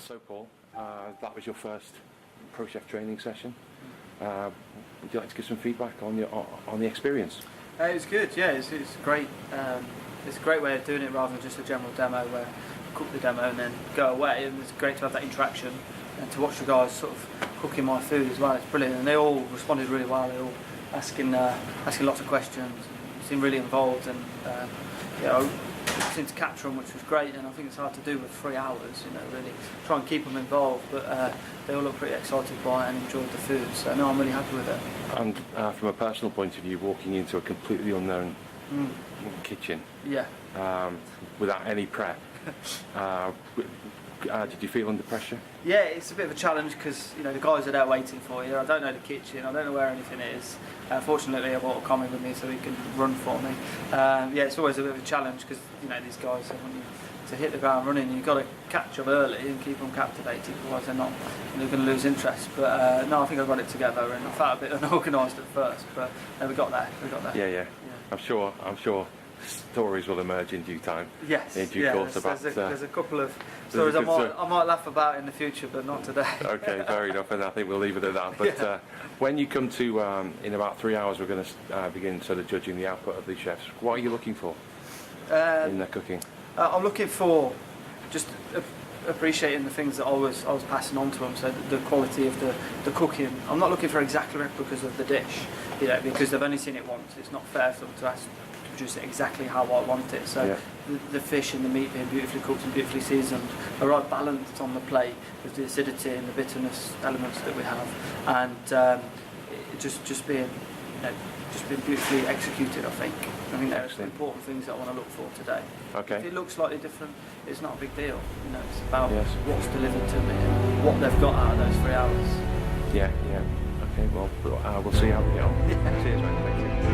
So, Paul, that was your first Pro Chef training session. Would you like to give some feedback on the experience? It was good. Yeah, it's great. It's a great way of doing it rather than just a general demo where you cook the demo and then go away. And it's great to have that interaction and to watch the guys sort of cooking my food as well. It's brilliant, and they all responded really well. They all asking lots of questions, seemed really involved, and seemed to capture them, which was great. And I think it's hard to do with 3 hours. Really try and keep them involved, but they all look pretty excited by it and enjoyed the food. So no, I'm really happy with it. And from a personal point of view, walking into a completely unknown kitchen, without any prep, did you feel under pressure? Yeah, it's a bit of a challenge because the guys are there waiting for you. I don't know the kitchen, I don't know where anything is. Fortunately, I brought a comic with me so he can run for me. It's always a bit of a challenge because these guys, they want you to hit the ground running. You've got to catch them early and keep them captivated, otherwise they're going to lose interest. But no, I think I got it together, and I felt a bit unorganised at first, but we got there. Yeah. I'm sure stories will emerge in due time. Yes. In due course about. There's a couple of stories I might laugh about in the future, but not today. Okay, fair enough, and I think we'll leave it at that. But when you come to, in about 3 hours, we're going to begin sort of judging the output of the chefs. What are you looking for in their cooking? I'm looking for just appreciating the things that I was passing on to them. So the quality of the cooking. I'm not looking for exactly replicas of the dish, because they've only seen it once. It's not fair for them to ask to produce it exactly how I want it. So the fish and the meat being beautifully cooked and beautifully seasoned, a right balance on the plate with the acidity and the bitterness elements that we have, and just being beautifully executed. I think they're the important things that I want to look for today. Okay. If it looks slightly different, it's not a big deal. It's about what's delivered to me and what they've got out of those 3 hours. Yeah. Okay, well, we'll see how we get on. Cheers, mate. Thank you.